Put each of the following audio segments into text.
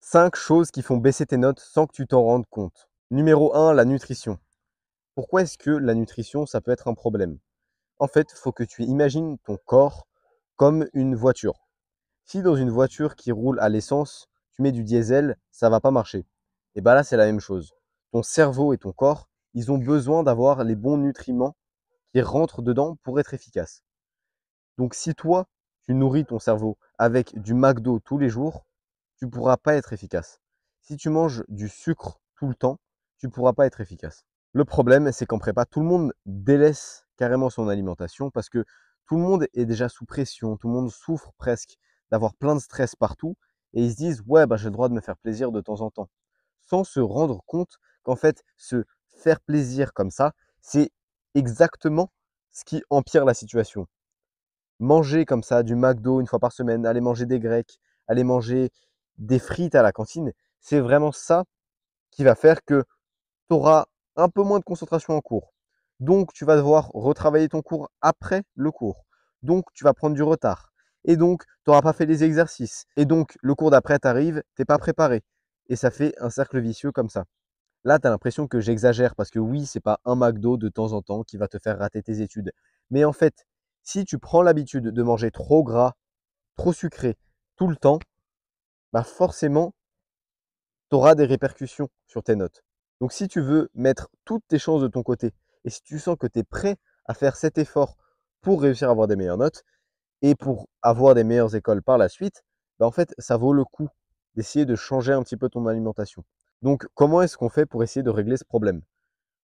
5 choses qui font baisser tes notes sans que tu t'en rendes compte. Numéro 1, la nutrition. Pourquoi est-ce que la nutrition, ça peut être un problème? En fait, il faut que tu imagines ton corps comme une voiture. Si dans une voiture qui roule à l'essence, tu mets du diesel, ça va pas marcher. Et bien là, c'est la même chose. Ton cerveau et ton corps, ils ont besoin d'avoir les bons nutriments qui rentrent dedans pour être efficaces. Donc si toi, tu nourris ton cerveau avec du McDo tous les jours, tu ne pourras pas être efficace. Si tu manges du sucre tout le temps, tu ne pourras pas être efficace. Le problème, c'est qu'en prépa, tout le monde délaisse carrément son alimentation parce que tout le monde est déjà sous pression, tout le monde souffre presque d'avoir plein de stress partout et ils se disent ouais, bah, j'ai le droit de me faire plaisir de temps en temps, sans se rendre compte qu'en fait, se faire plaisir comme ça, c'est exactement ce qui empire la situation. Manger comme ça du McDo une fois par semaine, aller manger des grecs, aller manger des frites à la cantine, c'est vraiment ça qui va faire que tu auras un peu moins de concentration en cours. Donc, tu vas devoir retravailler ton cours après le cours. Donc, tu vas prendre du retard. Et donc, tu n'auras pas fait les exercices. Et donc, le cours d'après t'arrive, tu n'es pas préparé. Et ça fait un cercle vicieux comme ça. Là, tu as l'impression que j'exagère parce que oui, c'est pas un McDo de temps en temps qui va te faire rater tes études. Mais en fait, si tu prends l'habitude de manger trop gras, trop sucré tout le temps, bah forcément, tu auras des répercussions sur tes notes. Donc si tu veux mettre toutes tes chances de ton côté et si tu sens que tu es prêt à faire cet effort pour réussir à avoir des meilleures notes et pour avoir des meilleures écoles par la suite, bah en fait, ça vaut le coup d'essayer de changer un petit peu ton alimentation. Donc, comment est-ce qu'on fait pour essayer de régler ce problème?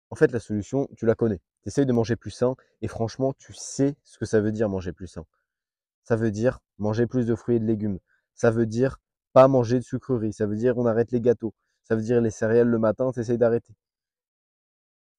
En fait, la solution, tu la connais. Tu essayes de manger plus sain et franchement, tu sais ce que ça veut dire manger plus sain. Ça veut dire manger plus de fruits et de légumes. Ça veut dire pas manger de sucreries. Ça veut dire on arrête les gâteaux. Ça veut dire les céréales le matin, tu essayes d'arrêter.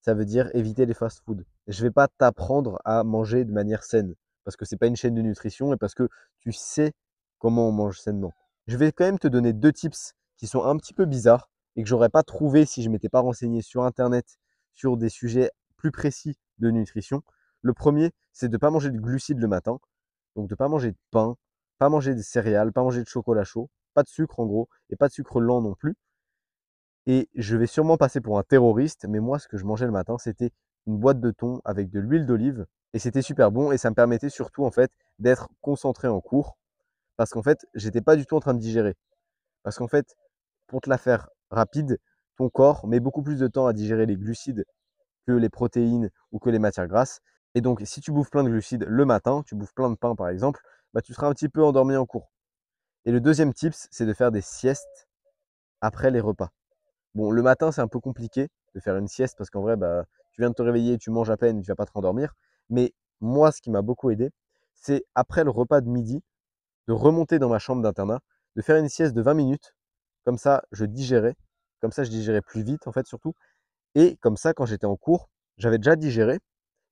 Ça veut dire éviter les fast-foods. Je vais pas t'apprendre à manger de manière saine parce que c'est pas une chaîne de nutrition et parce que tu sais comment on mange sainement. Je vais quand même te donner 2 tips qui sont un petit peu bizarres et que j'aurais pas trouvé si je m'étais pas renseigné sur internet sur des sujets plus précis de nutrition. Le premier, c'est de pas manger de glucides le matin, donc de pas manger de pain, pas manger de céréales, pas manger de chocolat chaud, pas de sucre en gros et pas de sucre lent non plus. Et je vais sûrement passer pour un terroriste, mais moi, ce que je mangeais le matin, c'était une boîte de thon avec de l'huile d'olive. Et c'était super bon. Et ça me permettait surtout, en fait, d'être concentré en cours. Parce qu'en fait, j'étais pas du tout en train de digérer. Parce qu'en fait, pour te la faire rapide, ton corps met beaucoup plus de temps à digérer les glucides que les protéines ou que les matières grasses. Et donc, si tu bouffes plein de glucides le matin, tu bouffes plein de pain par exemple, bah, tu seras un petit peu endormi en cours. Et le deuxième tips, c'est de faire des siestes après les repas. Bon, le matin, c'est un peu compliqué de faire une sieste parce qu'en vrai, bah, tu viens de te réveiller, tu manges à peine, tu vas pas te rendormir. Mais moi, ce qui m'a beaucoup aidé, c'est après le repas de midi, de remonter dans ma chambre d'internat, de faire une sieste de 20 minutes. Comme ça, je digérais. Comme ça, je digérais plus vite, en fait, surtout. Et comme ça, quand j'étais en cours, j'avais déjà digéré.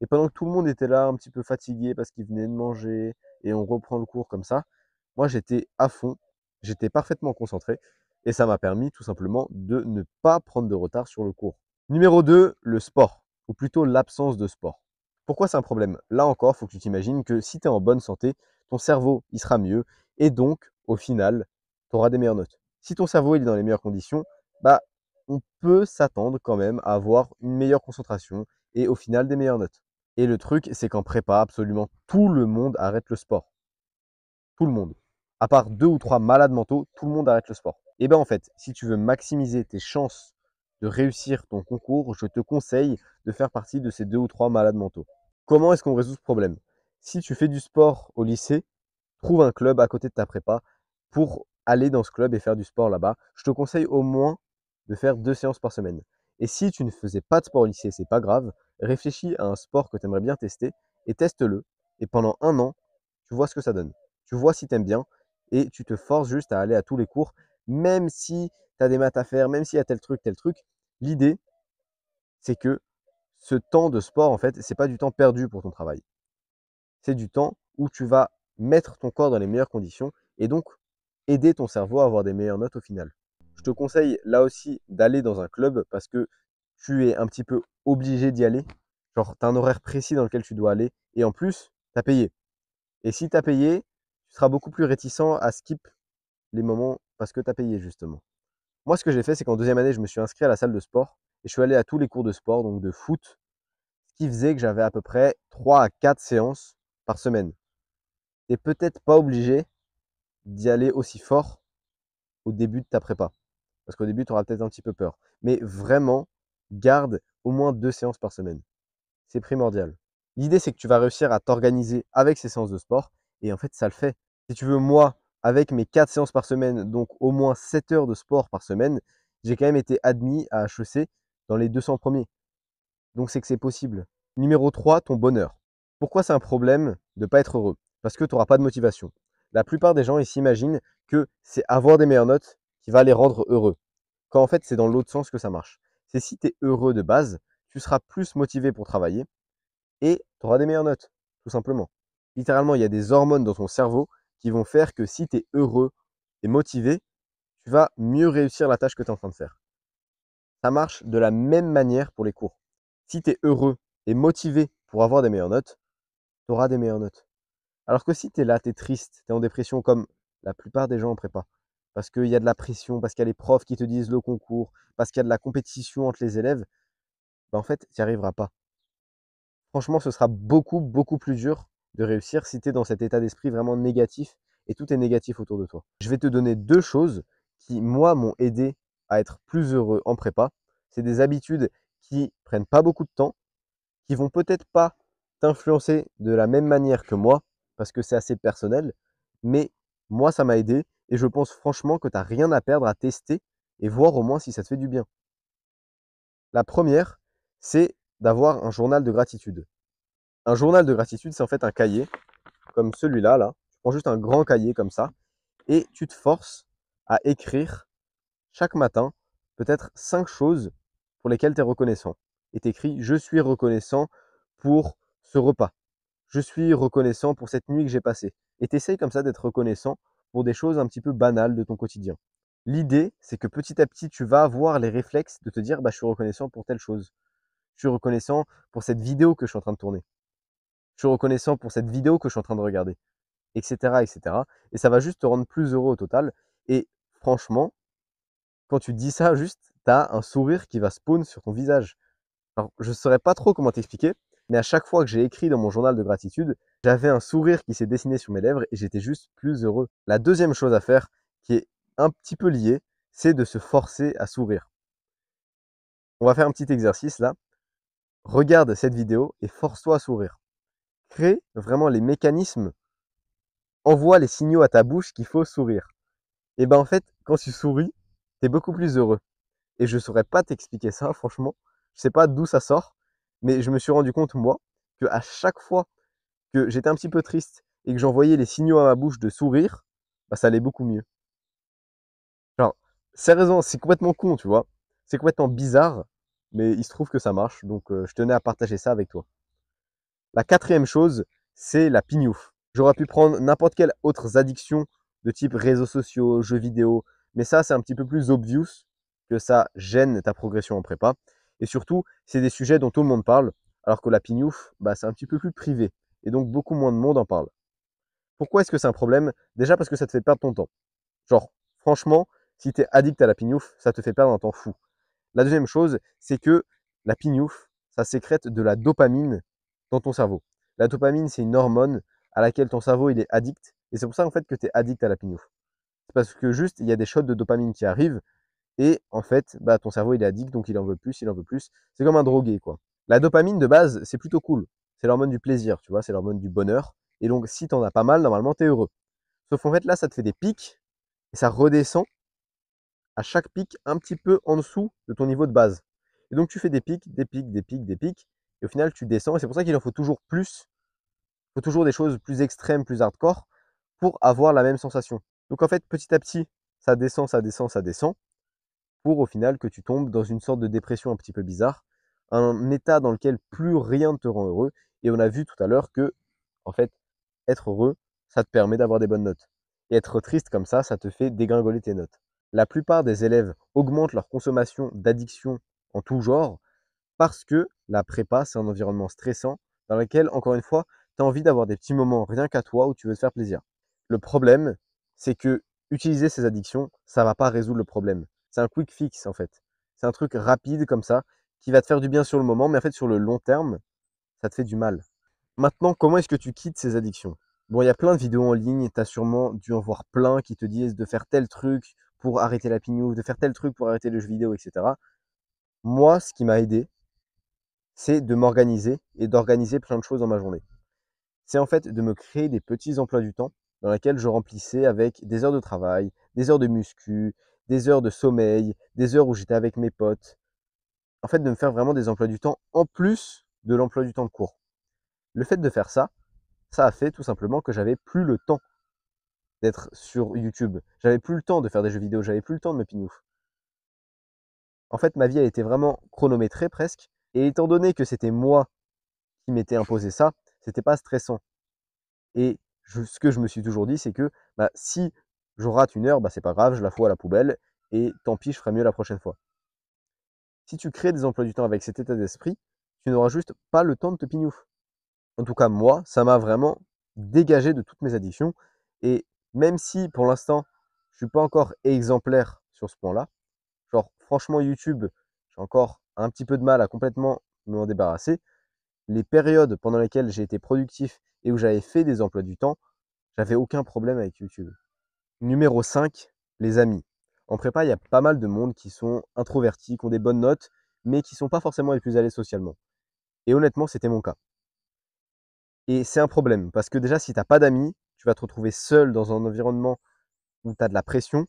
Et pendant que tout le monde était là, un petit peu fatigué parce qu'il venait de manger, et on reprend le cours comme ça, moi, j'étais à fond, j'étais parfaitement concentré, et ça m'a permis tout simplement de ne pas prendre de retard sur le cours. Numéro 2, le sport, ou plutôt l'absence de sport. Pourquoi c'est un problème? Là encore, il faut que tu t'imagines que si tu es en bonne santé, ton cerveau, il sera mieux, et donc, au final, tu auras des meilleures notes. Si ton cerveau il est dans les meilleures conditions, bah, on peut s'attendre quand même à avoir une meilleure concentration et au final des meilleures notes. Et le truc, c'est qu'en prépa, absolument tout le monde arrête le sport. Tout le monde. À part 2 ou 3 malades mentaux, tout le monde arrête le sport. Et bien en fait, si tu veux maximiser tes chances de réussir ton concours, je te conseille de faire partie de ces 2 ou 3 malades mentaux. Comment est-ce qu'on résout ce problème? Si tu fais du sport au lycée, trouve un club à côté de ta prépa pour aller dans ce club et faire du sport là-bas. Je te conseille au moins de faire 2 séances par semaine. Et si tu ne faisais pas de sport au lycée, c'est pas grave, réfléchis à un sport que tu aimerais bien tester et teste-le. Et pendant un an, tu vois ce que ça donne. Tu vois si tu aimes bien et tu te forces juste à aller à tous les cours, même si tu as des maths à faire, même s'il y a tel truc, tel truc. L'idée, c'est que ce temps de sport, en fait, c'est pas du temps perdu pour ton travail. C'est du temps où tu vas mettre ton corps dans les meilleures conditions et donc aider ton cerveau à avoir des meilleures notes au final. Je te conseille là aussi d'aller dans un club parce que tu es un petit peu obligé d'y aller. Genre, tu as un horaire précis dans lequel tu dois aller et en plus, tu as payé. Et si tu as payé, tu seras beaucoup plus réticent à skip les moments parce que tu as payé justement. Moi, ce que j'ai fait, c'est qu'en deuxième année, je me suis inscrit à la salle de sport et je suis allé à tous les cours de sport, donc de foot, ce qui faisait que j'avais à peu près 3 à 4 séances par semaine. Tu peut-être pas obligé d'y aller aussi fort au début de ta prépa. Parce qu'au début, tu auras peut-être un petit peu peur. Mais vraiment, garde au moins 2 séances par semaine. C'est primordial. L'idée, c'est que tu vas réussir à t'organiser avec ces séances de sport. Et en fait, ça le fait. Si tu veux, moi, avec mes 4 séances par semaine, donc au moins 7 heures de sport par semaine, j'ai quand même été admis à HEC dans les 200 premiers. Donc c'est que c'est possible. Numéro 3, ton bonheur. Pourquoi c'est un problème de ne pas être heureux? Parce que tu n'auras pas de motivation. La plupart des gens, ils s'imaginent que c'est avoir des meilleures notes qui va les rendre heureux. Quand en fait, c'est dans l'autre sens que ça marche. C'est si tu es heureux de base, tu seras plus motivé pour travailler et tu auras des meilleures notes, tout simplement. Littéralement, il y a des hormones dans ton cerveau qui vont faire que si tu es heureux et motivé, tu vas mieux réussir la tâche que tu es en train de faire. Ça marche de la même manière pour les cours. Si tu es heureux et motivé pour avoir des meilleures notes, tu auras des meilleures notes. Alors que si tu es là, tu es triste, tu es en dépression comme la plupart des gens en prépa, parce qu'il y a de la pression, parce qu'il y a les profs qui te disent le concours, parce qu'il y a de la compétition entre les élèves, en fait, tu n'y arriveras pas. Franchement, ce sera beaucoup, beaucoup plus dur de réussir si tu es dans cet état d'esprit vraiment négatif et tout est négatif autour de toi. Je vais te donner 2 choses qui, moi, m'ont aidé à être plus heureux en prépa. C'est des habitudes qui prennent pas beaucoup de temps, qui vont peut-être pas t'influencer de la même manière que moi, parce que c'est assez personnel, mais moi, ça m'a aidé et je pense franchement que tu n'as rien à perdre à tester et voir au moins si ça te fait du bien. La première, c'est d'avoir un journal de gratitude. Un journal de gratitude, c'est en fait un cahier comme celui-là, là. Tu prends juste un grand cahier comme ça et tu te forces à écrire chaque matin peut-être 5 choses pour lesquelles tu es reconnaissant. Et tu écris: je suis reconnaissant pour ce repas. Je suis reconnaissant pour cette nuit que j'ai passée. Et tu essayes comme ça d'être reconnaissant pour des choses un petit peu banales de ton quotidien. L'idée, c'est que petit à petit, tu vas avoir les réflexes de te dire: bah, je suis reconnaissant pour telle chose. Je suis reconnaissant pour cette vidéo que je suis en train de tourner. Je suis reconnaissant pour cette vidéo que je suis en train de regarder, etc., etc. Et ça va juste te rendre plus heureux au total. Et franchement, quand tu dis ça, juste, tu as un sourire qui va spawn sur ton visage. Alors, je ne saurais pas trop comment t'expliquer, mais à chaque fois que j'ai écrit dans mon journal de gratitude, j'avais un sourire qui s'est dessiné sur mes lèvres et j'étais juste plus heureux. La deuxième chose à faire, qui est un petit peu liée, c'est de se forcer à sourire. On va faire un petit exercice là. Regarde cette vidéo et force-toi à sourire. Crée vraiment les mécanismes, envoie les signaux à ta bouche qu'il faut sourire. Et ben en fait, quand tu souris, tu es beaucoup plus heureux. Et je saurais pas t'expliquer ça, franchement. Je sais pas d'où ça sort, mais je me suis rendu compte, moi, que à chaque fois que j'étais un petit peu triste et que j'envoyais les signaux à ma bouche de sourire, bah, ça allait beaucoup mieux. Genre, sérieusement, c'est complètement con, tu vois. C'est complètement bizarre, mais il se trouve que ça marche, donc je tenais à partager ça avec toi. La quatrième chose, c'est la pignouf. J'aurais pu prendre n'importe quelle autre addiction de type réseaux sociaux, jeux vidéo, mais ça, c'est un petit peu plus obvious que ça gêne ta progression en prépa. Et surtout, c'est des sujets dont tout le monde parle, alors que la pignouf, bah, c'est un petit peu plus privé. Et donc, beaucoup moins de monde en parle. Pourquoi est-ce que c'est un problème? Déjà parce que ça te fait perdre ton temps. Genre, franchement, si tu es addict à la pignouf, ça te fait perdre un temps fou. La deuxième chose, c'est que la pignouf, ça sécrète de la dopamine dans ton cerveau. La dopamine, c'est une hormone à laquelle ton cerveau il est addict. Et c'est pour ça en fait que tu es addict à la pignouf. C'est parce que juste, il y a des shots de dopamine qui arrivent et en fait, bah, ton cerveau il est addict, donc il en veut plus, il en veut plus. C'est comme un drogué, quoi. La dopamine de base, c'est plutôt cool. C'est l'hormone du plaisir, tu vois, c'est l'hormone du bonheur. Et donc, si tu en as pas mal, normalement, tu es heureux. Sauf qu'en fait, là, ça te fait des pics et ça redescend à chaque pic un petit peu en dessous de ton niveau de base. Et donc tu fais des pics, des pics, des pics, des pics, et au final tu descends, et c'est pour ça qu'il en faut toujours plus, il faut toujours des choses plus extrêmes, plus hardcore, pour avoir la même sensation. Donc en fait, petit à petit, ça descend, ça descend, ça descend, pour au final que tu tombes dans une sorte de dépression un petit peu bizarre, un état dans lequel plus rien ne te rend heureux, et on a vu tout à l'heure que, en fait, être heureux, ça te permet d'avoir des bonnes notes. Et être triste comme ça te fait dégringoler tes notes. La plupart des élèves augmentent leur consommation d'addictions en tout genre parce que la prépa, c'est un environnement stressant dans lequel, encore une fois, tu as envie d'avoir des petits moments rien qu'à toi où tu veux te faire plaisir. Le problème, c'est que utiliser ces addictions, ça ne va pas résoudre le problème. C'est un quick fix en fait. C'est un truc rapide comme ça, qui va te faire du bien sur le moment, mais en fait sur le long terme, ça te fait du mal. Maintenant, comment est-ce que tu quittes ces addictions? Bon, il y a plein de vidéos en ligne, tu as sûrement dû en voir plein qui te disent de faire tel truc pour arrêter la pignouf, de faire tel truc pour arrêter le jeu vidéo, etc. Moi, ce qui m'a aidé, c'est de m'organiser et d'organiser plein de choses dans ma journée. C'est en fait de me créer des petits emplois du temps dans lesquels je remplissais avec des heures de travail, des heures de muscu, des heures de sommeil, des heures où j'étais avec mes potes. En fait, de me faire vraiment des emplois du temps en plus de l'emploi du temps de cours. Le fait de faire ça, ça a fait tout simplement que j'avais plus le temps d'être sur YouTube. J'avais plus le temps de faire des jeux vidéo, j'avais plus le temps de me pignouf. En fait, ma vie, elle était vraiment chronométrée presque. Et étant donné que c'était moi qui m'étais imposé ça, c'était pas stressant. Et ce que je me suis toujours dit, c'est que bah, si je rate une heure, bah, c'est pas grave, je la fous à la poubelle et tant pis, je ferai mieux la prochaine fois. Si tu crées des emplois du temps avec cet état d'esprit, tu n'auras juste pas le temps de te pignouf. En tout cas, moi, ça m'a vraiment dégagé de toutes mes addictions. Et même si pour l'instant, je suis pas encore exemplaire sur ce point-là, genre franchement YouTube, j'ai encore un petit peu de mal à complètement m'en débarrasser. Les périodes pendant lesquelles j'ai été productif et où j'avais fait des emplois du temps, j'avais aucun problème avec YouTube. Numéro 5, les amis. En prépa, il y a pas mal de monde qui sont introvertis, qui ont des bonnes notes, mais qui sont pas forcément les plus à l'aise socialement. Et honnêtement, c'était mon cas. Et c'est un problème, parce que déjà, si tu n'as pas d'amis, tu vas te retrouver seul dans un environnement où tu as de la pression,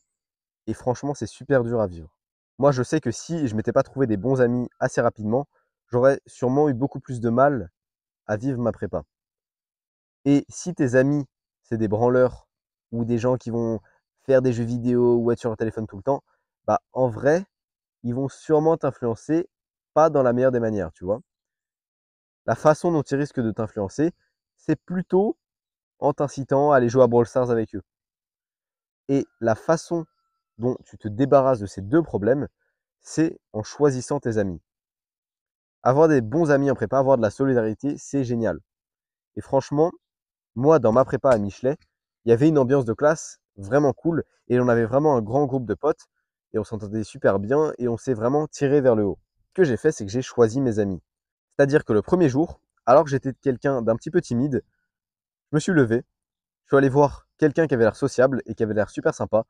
et franchement, c'est super dur à vivre. Moi, je sais que si je m'étais pas trouvé des bons amis assez rapidement, j'aurais sûrement eu beaucoup plus de mal à vivre ma prépa. Et si tes amis, c'est des branleurs ou des gens qui vont faire des jeux vidéo ou être sur leur téléphone tout le temps, bah en vrai, ils vont sûrement t'influencer, pas dans la meilleure des manières, tu vois. La façon dont ils risquent de t'influencer, c'est plutôt en t'incitant à aller jouer à Brawl Stars avec eux. Et la façon dont tu te débarrasses de ces deux problèmes, c'est en choisissant tes amis. Avoir des bons amis en prépa, avoir de la solidarité, c'est génial. Et franchement, moi, dans ma prépa à Michelet, il y avait une ambiance de classe vraiment cool et on avait vraiment un grand groupe de potes et on s'entendait super bien et on s'est vraiment tiré vers le haut. Ce que j'ai fait, c'est que j'ai choisi mes amis. C'est-à-dire que le premier jour, alors que j'étais quelqu'un d'un petit peu timide, je me suis levé, je suis allé voir quelqu'un qui avait l'air sociable et qui avait l'air super sympa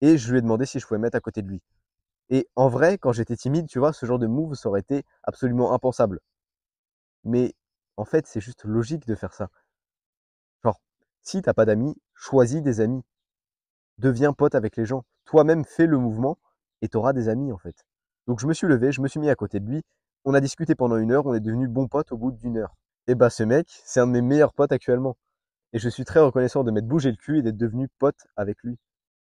et je lui ai demandé si je pouvais me mettre à côté de lui. Et en vrai, quand j'étais timide, tu vois, ce genre de move, ça aurait été absolument impensable. Mais en fait, c'est juste logique de faire ça. Genre, si t'as pas d'amis, choisis des amis. Deviens pote avec les gens. Toi-même, fais le mouvement et tu auras des amis en fait. Donc je me suis levé, je me suis mis à côté de lui. On a discuté pendant une heure, on est devenus bons potes au bout d'une heure. Et bah ce mec, c'est un de mes meilleurs potes actuellement. Et je suis très reconnaissant de m'être bougé le cul et d'être devenu pote avec lui.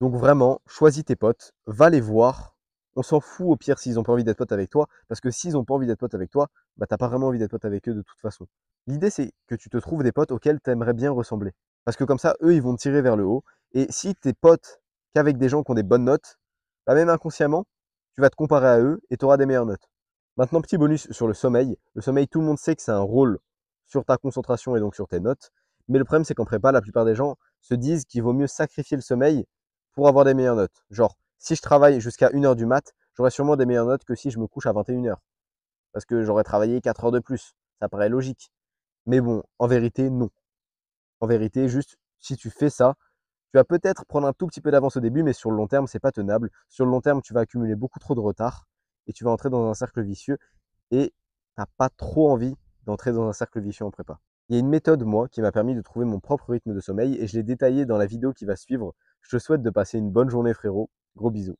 Donc vraiment, choisis tes potes, va les voir. On s'en fout au pire s'ils ont pas envie d'être potes avec toi, parce que s'ils ont pas envie d'être potes avec toi, bah t'as pas vraiment envie d'être pote avec eux de toute façon. L'idée c'est que tu te trouves des potes auxquels tu aimerais bien ressembler. Parce que comme ça, eux, ils vont te tirer vers le haut. Et si t'es pote qu'avec des gens qui ont des bonnes notes, bah même inconsciemment, tu vas te comparer à eux et tu auras des meilleures notes. Maintenant, petit bonus sur le sommeil. Le sommeil, tout le monde sait que c'est un rôle sur ta concentration et donc sur tes notes. Mais le problème, c'est qu'en prépa, la plupart des gens se disent qu'il vaut mieux sacrifier le sommeil pour avoir des meilleures notes. Genre, si je travaille jusqu'à 1h du mat, j'aurai sûrement des meilleures notes que si je me couche à 21h. Parce que j'aurais travaillé 4 heures de plus. Ça paraît logique. Mais bon, en vérité, non. En vérité, juste, si tu fais ça, tu vas peut-être prendre un tout petit peu d'avance au début, mais sur le long terme, c'est pas tenable. Sur le long terme, tu vas accumuler beaucoup trop de retard et tu vas entrer dans un cercle vicieux et t'as pas trop envie d'entrer dans un cercle vicieux en prépa. Il y a une méthode, moi, qui m'a permis de trouver mon propre rythme de sommeil et je l'ai détaillé dans la vidéo qui va suivre. Je te souhaite de passer une bonne journée, frérot. Gros bisous.